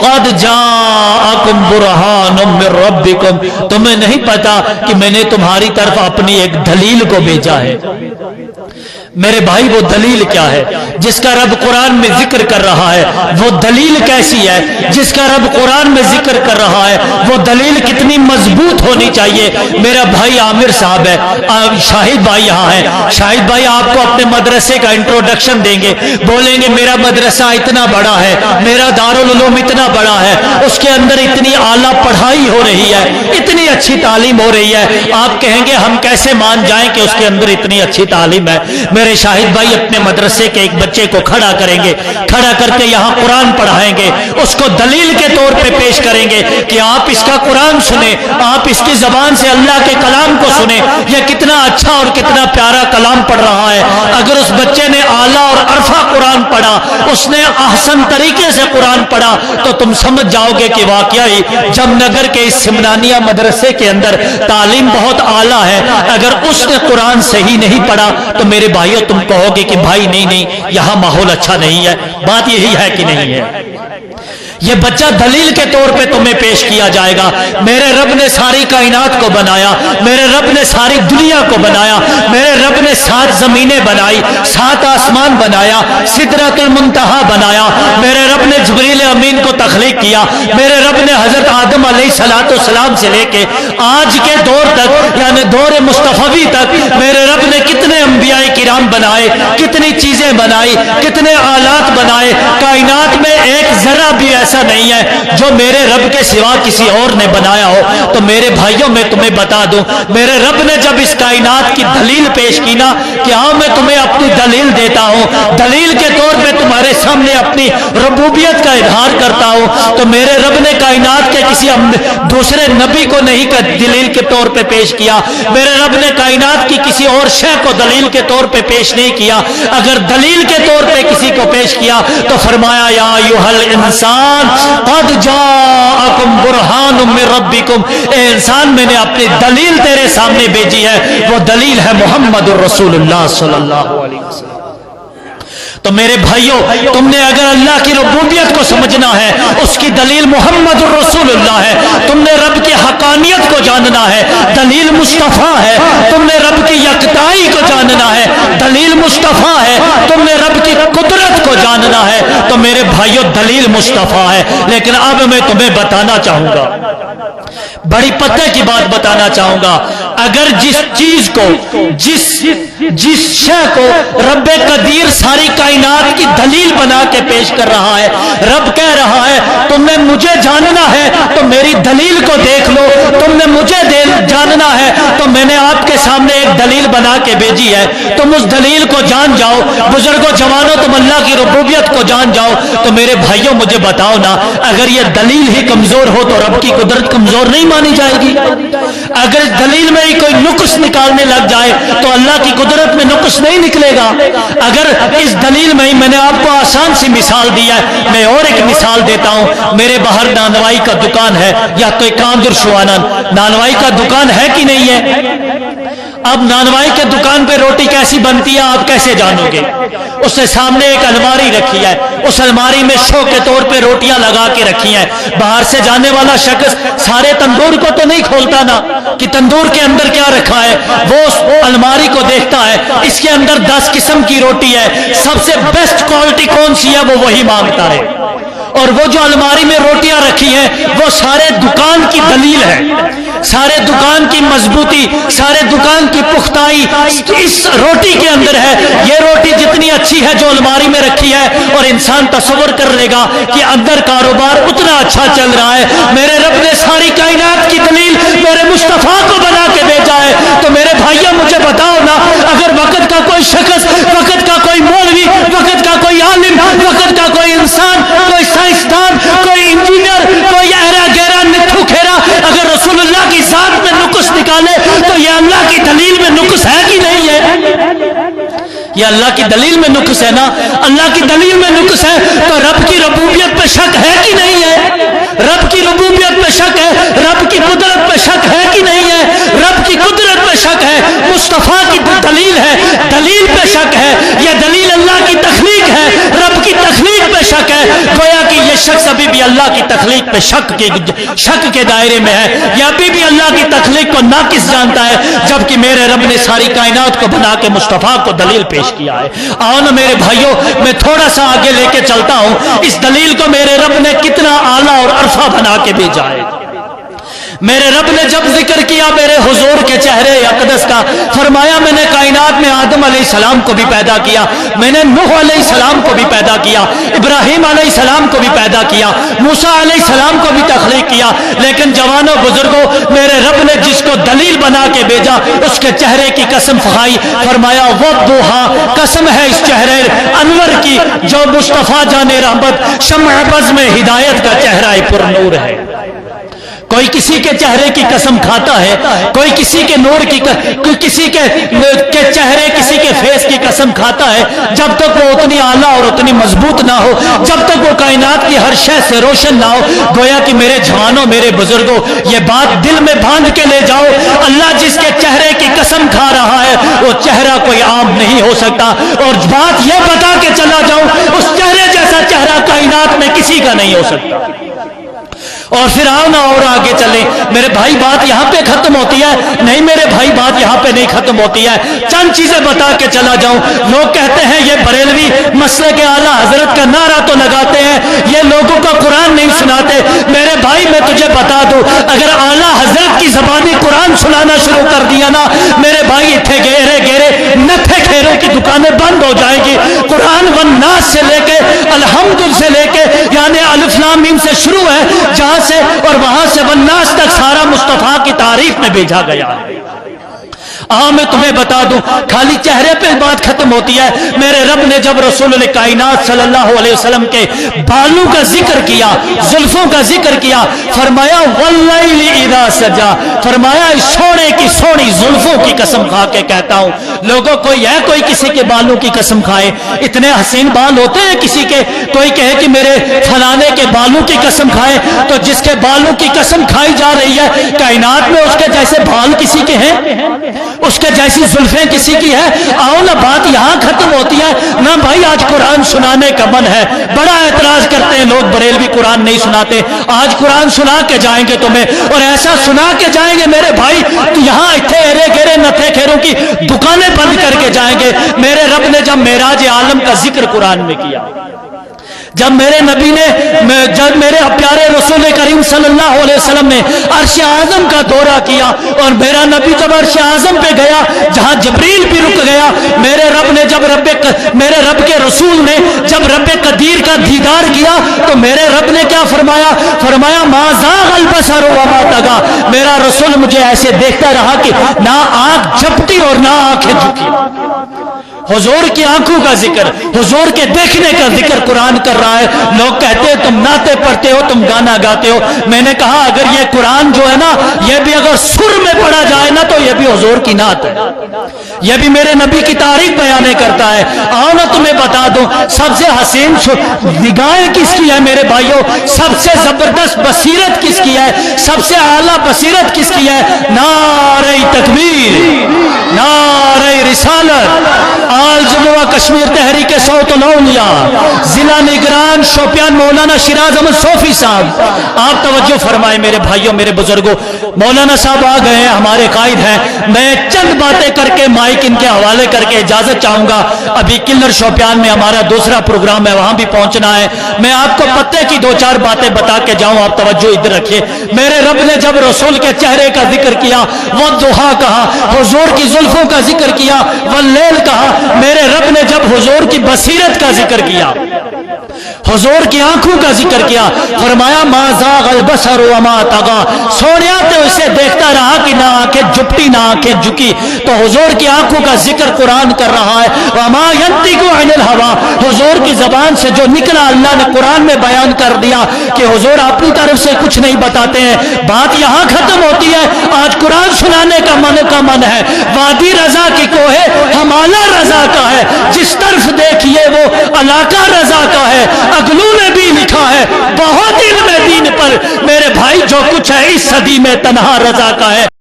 قد جاءکم برہان من ربکم، تمہیں نہیں پتا کہ میں نے تمہاری طرف اپنی ایک دلیل کو بھیجا ہے۔ میرے بھائی وہ دلیل کیا ہے جس کا رب قرآن میں ذکر کر رہا ہے؟ وہ دلیل کیسی ہے جس کا رب قرآن میں ذکر کر رہا ہے؟ وہ دلیل کتنی مضبوط ہونی چاہیے؟ میرا بھائی عامر صاحب ہے، شاہد بھائی یہاں ہے، شاہد بھائی آپ کو اپنے مدرسے کا انٹروڈکشن دیں گے، بولیں گے میرا مدرسہ اتنا بڑا ہے، میرا دارالعلوم اتنا بڑا ہے، اس کے اندر اتنی اعلیٰ پڑھائی ہو رہی ہے، اتنی اچھی تعلیم ہو رہی ہے۔ آپ کہیں گے ہم کیسے مان جائیں کہ اس کے اندر اتنی اچھی تعلیم ہے؟ میرے شاہد بھائی اپنے مدرسے کے ایک بچے کو کھڑا کریں گے، کھڑا کر کے یہاں قرآن پڑھائیں گے، اس کو دلیل کے طور پہ پیش کریں گے کہ آپ اس کا قرآن سنیں، آپ اس کی زبان سے اللہ کے کلام کو سنیں، یہ کتنا اچھا اور کتنا پیارا کلام پڑھ رہا ہے۔ اگر اس بچے نے اعلیٰ اور عرفہ قرآن پڑھا، اس نے احسن طریقے سے قرآن پڑھا، تو تم سمجھ جاؤ گے کہ واقعی جمنگر کے اس سمنانیہ مدرسے کے اندر تعلیم بہت اعلیٰ ہے۔ اگر اس نے قرآن صحیح نہیں پڑھا تو میرے بھائیوں تم کہو گے کہ بھائی نہیں یہاں ماحول اچھا نہیں ہے۔ بات یہی ہے کہ نہیں ہے؟ یہ بچہ دلیل کے طور پہ تمہیں پیش کیا جائے گا۔ میرے رب نے ساری کائنات کو بنایا، میرے رب نے ساری دنیا کو بنایا، میرے رب نے 7 زمینیں بنائی، 7 آسمان بنایا، سدرۃ المنتہا بنایا، میرے رب نے جبریل امین کو تخلیق کیا، میرے رب نے حضرت آدم علیہ السلام سے لے کے آج کے دور تک یعنی دور مصطفی تک میرے رب نے کتنے انبیاء کرام بنائے، کتنی چیزیں بنائی، کتنے آلات بنائے۔ کائنات میں ایک ذرہ بھی ایسا نہیں ہے جو میرے رب کے سوا کسی اور نے بنایا ہو۔ تو میرے بھائیوں میں تمہیں بتا دوں، میرے رب نے جب اس کائنات کی دلیل پیش کی نا کہ ہاں میں تمہیں اپنی دلیل دیتا ہوں، دلیل کے طور پہ تمہارے سامنے اپنی ربوبیت کا اظہار کرتا ہوں، تو میرے رب نے کائنات کے کسی دوسرے نبی کو نہیں دلیل کے طور پہ پیش کیا، میرے رب نے کائنات کی کسی اور شے کو دلیل کے طور پہ پیش نہیں کیا۔ اگر دلیل کے طور پہ کسی کو پیش کیا تو فرمایا یا ایھا الانسان قد جاءکم برہان من ربکم، اے انسان میں نے اپنی دلیل تیرے سامنے بھیجی ہے، وہ دلیل ہے محمد الرسول اللہ صلی اللہ علیہ وسلم۔ تو میرے بھائیوں تم نے اگر اللہ کی ربوبیت کو سمجھنا ہے، اس کی دلیل محمد الرسول اللہ ہے، تم نے رب کی حقانیت کو جاننا ہے، دلیل مصطفیٰ ہے، تم نے رب کی یکتائی کو جاننا ہے، دلیل مصطفیٰ ہے، تم نے رب کی قدرت کو جاننا ہے، تو میرے بھائیوں دلیل مصطفیٰ ہے۔ لیکن اب میں تمہیں بتانا چاہوں گا، بڑی پتے کی بات بتانا چاہوں گا، اگر جس چیز کو جس شے کو رب قدیر ساری کائنات کی دلیل بنا کے پیش کر رہا ہے، رب کہہ رہا ہے تم نے مجھے جاننا ہے تو میری دلیل کو دیکھ لو، تم نے مجھے جاننا ہے تو میں نے آپ کے سامنے ایک دلیل بنا کے بھیجی ہے، تم اس دلیل کو جان جاؤ۔ بزرگوں جوانوں تم اللہ کی ربوبیت کو جان جاؤ۔ تو میرے بھائیوں مجھے بتاؤ نا، اگر یہ دلیل ہی کمزور ہو تو رب کی قدرت کمزور نہیں مانی جائے گی؟ اگر دلیل میں ہی کوئی نقص نکالنے لگ جائے تو اللہ کی قدرت میں نقص نہیں نکلے گا۔ اگر اس دلیل میں ہی میں نے آپ کو آسان سی مثال دی ہے، میں اور ایک مثال دیتا ہوں۔ میرے باہر نانوائی کا دکان ہے یا تو کاندر شوانن نانوائی کا دکان ہے کہ نہیں ہے؟ اب نانوائی کے دکان پہ روٹی کیسی بنتی ہے آپ کیسے جانو گے؟ اس نے سامنے ایک الماری رکھی ہے، اس الماری میں شو کے طور پہ روٹیاں لگا کے رکھی ہیں، باہر سے جانے والا شخص سارے تندور کو تو نہیں کھولتا نا کہ تندور کے اندر کیا رکھا ہے، وہ اس الماری کو دیکھتا ہے، اس کے اندر 10 قسم کی روٹی ہے، سب سے بیسٹ کوالٹی کون سی ہے وہ وہی مانگتا ہے۔ اور وہ جو الماری میں روٹیاں رکھی ہیں وہ سارے دکان کی دلیل ہے، سارے دکان کی مضبوطی، سارے دکان کی پختائی اس روٹی کے اندر ہے۔ یہ روٹی جتنی اچھی ہے جو الماری میں رکھی ہے، اور انسان تصور کر لے گا کہ اندر کاروبار اتنا اچھا چل رہا ہے۔ میرے رب نے ساری کائنات کی دلیل میرے مصطفیٰ کو بنا کے بھیجا ہے۔ تو میرے بھائیوں مجھے بتاؤ نا، اگر وقت کا کوئی شخص، وقت کا کوئی مولوی، وقت کا کوئی عالم، وقت کا کوئی انسان، کوئی سائنسدان، کوئی انجینئر، کوئی ایرا گیرا نتھو کھیرا اگر رسول اللہ کی ذات میں نقص نکالے تو یہ اللہ کی دلیل میں نقص ہے کہ نہیں ہے؟ یہ اللہ کی دلیل میں نقص ہے نا؟ اللہ کی دلیل میں نقص ہے تو رب کی ربوبیت پہ شک ہے کہ نہیں ہے؟ رب کی ربوبیت پہ شک ہے، رب کی قدرت پہ شک ہے کہ نہیں ہے؟ رب کی قدرت پہ شک ہے، مصطفیٰ کی دلیل ہے، دلیل پہ شک ہے، یہ دلیل اللہ کی تخلیق ہے، رب کی تخلیق پہ شک ہے۔ گویا کہ یہ شخص शख्स अभी भी अल्लाह की तखलीक पे शक के दायरे में है, या अभी भी अल्लाह की तखलीक को नाकिस जानता है, जबकि मेरे रब ने सारी कायनात को बना के मुस्तफा को दलील पेश किया है। आओ ना मेरे भाइयों, मैं थोड़ा सा आगे लेके चलता हूं, इस दलील को मेरे रब ने कितना आला और अरफा बना के भेजा है। मेरे रब ने जब जिक्र किया मेरे हुजूर के चेहरे अक़दस का, फरमाया मैंने कायनात में आदम अलैहिस्सलाम को भी पैदा किया, मैंने नूह अलैहिस्सलाम को भी पैदा किया, इब्राहिम अलैहिस्सलाम को भी पैदा किया, मूसा अलैहिस्सलाम को भी तख्लीक किया, लेकिन जवानों बुजुर्गों, मेरे रब ने जिसको दलील बना के भेजा उसके चेहरे की कसम खाई, फरमाया वद्दुहा, कसम है इस चेहरे अनवर की जो मुस्तफा जाने रहमत शम्अ बज़ में हिदायत का चेहरा पुरनूर है। कोई किसी के चेहरे की कसम खाता है, कोई किसी के नूर की किसी के चेहरे किसी के फेस की कसम खाता है, जब तक वो उतनी आला और उतनी मजबूत ना हो, जब तक वो कायनात की हर शय से रोशन ना हो। गोया कि मेरे जवानों, मेरे बुजुर्गों, ये बात दिल में बांध के ले जाओ, अल्लाह जिसके चेहरे की कसम खा रहा है वो चेहरा कोई आम नहीं हो सकता। और बात ये बता के चला जाऊं, उस चेहरे जैसा चेहरा कायनात में किसी का नहीं हो सकता। और फिर आओ ना और आगे चले मेरे भाई, बात यहां पे खत्म होती है? नहीं मेरे भाई, बात यहां पे नहीं खत्म होती है। चंद चीजें बता के चला जाऊं। लोग कहते हैं ये बरेलवी मसले के आला हजरत का नारा तो लगाते हैं, ये लोगों का कुरान नहीं सुनाते। मेरे भाई मैं तुझे बता दूं, अगर आला हजरत की जबानी कुरान सुनाना शुरू कर दिया ना मेरे भाई, इतने गेरे गेरे नथे खेरों की दुकानें बंद हो जाएगी। कुरान वन नास से लेके अलहम्दुल से लेके यानी अलिफ लाम मीम से शुरू है, जहां से और वहां से वन्नास तक सारा मुस्तफा की तारीफ में भेजा गया है। मैं तुम्हें बता दूं, खाली चेहरे पे बात खत्म होती है। मेरे रब ने जब रसूल कायनात सल्लल्लाहु अलैहि वसल्लम के बालों का जिक्र किया, जुल्फों का जिक्र किया, फरमाया वल्लैलि इज़ा सजा, फरमाया सोने की सोनी जुल्फों की कसम खा के कहता हूं। लोगों कोई है कोई किसी के बालों की कसम खाए? इतने हसीन बाल होते हैं किसी के, कोई कहे कि मेरे फलाने के बालों की कसम खाए, तो जिसके बालों की कसम खाई जा रही है कायनात में उसके जैसे बाल किसी के हैं, उसके जैसी जुल्फें किसी की है? आओ ना, बात यहां खत्म होती है ना भाई। आज कुरान सुनाने का मन है, बड़ा एतराज करते हैं लोग, बरेलवी कुरान नहीं सुनाते। आज कुरान सुना के जाएंगे तुम्हें, और ऐसा सुना के जाएंगे मेरे भाई, तो यहां इतने एरे गेरे नथे खेरों की दुकानें बंद करके जाएंगे। मेरे रब ने जब मेराज आलम का जिक्र कुरान में किया, जब मेरे नबी ने, जब मेरे प्यारे रसूल करीम सल्लल्लाहु अलैहि वसल्लम ने अर्श आज़म का दौरा किया, और मेरा नबी जब अर्श आज़म पे गया जहां जिब्रील भी रुक गया, मेरे रब ने जब मेरे रब के रसूल ने जब रब कदीर का दीदार किया, तो मेरे रब ने क्या फरमाया? फरमाया मा ज़ाग़ल बसर व मा तगा। मेरा रसूल मुझे ऐसे देखता रहा कि ना आंख झपटी और ना आंखें झुकी। हुजूर की आंखों का जिक्र, हुजूर के देखने का जिक्र कुरान कर रहा है। लोग कहते हैं तुम नाते पढ़ते हो, तुम गाना गाते हो। मैंने कहा अगर ये कुरान जो है ना, ये भी अगर सुर में पढ़ा जाए ना, तो ये भी हुजूर की नात है, ये भी मेरे नबी की तारीफ बयान करता है। आओ ना तुम्हें बता दूं, सबसे हसीन निगाहें किसकी है मेरे भाइयों? सबसे जबरदस्त बसीरत किसकी है? सबसे आला बसीरत किसकी है? नारे तकबीर, नारे रिसालत, आल जमुआ कश्मीर तहरीक सौतुल औलिया, जिला निगरान शोपियान मौलाना शिराज अहमद सोफी साहब, आप तवज्जो फरमाए मेरे भाइयों, मेरे बुजुर्गों। मौलाना साहब आ गए हैं, हमारे कायद हैं। मैं चंद बातें करके माइक इनके हवाले करके इजाजत चाहूंगा। अभी किल्लर शोपियान में हमारा दूसरा प्रोग्राम है, वहां भी पहुंचना है। मैं आपको पत्ते की दो चार बातें बता के जाऊं, आप तवज्जो इधर रखिए। मेरे रब ने जब रसूल के चेहरे का जिक्र किया, वो दुहा कहा, हुजूर की जुल्फों का जिक्र किया, वल्लैल कहा। मेरे रब ने जब हुजूर की बसीरत का जिक्र किया, हुजूर की आंखों का जिक्र किया, फरमाया मा ज़ाग़ल बसर व मा तगा। सोनिया तो इसे देखता रहा कि ना आंखें झुपटी ना आंखें झुकी। तो हुजूर की आंखों का जिक्र कुरान कर रहा है। व मा यंतिकु अनिल हवा, हुजूर की जबान से जो निकला अल्लाह ने कुरान में बयान कर दिया कि हुजूर अपनी तरफ से कुछ नहीं बताते हैं। बात यहां खत्म होती है। आज कुरान सुनाने का मन है। वादी रजा की कोहे हमारा रजा का है, जिस तरफ देखिए वो इलाका रजा का है। अगलू ने भी लिखा है बहुत इल्म दीन पर मेरे भाई, जो कुछ है इस सदी में तन्हा रजा का है।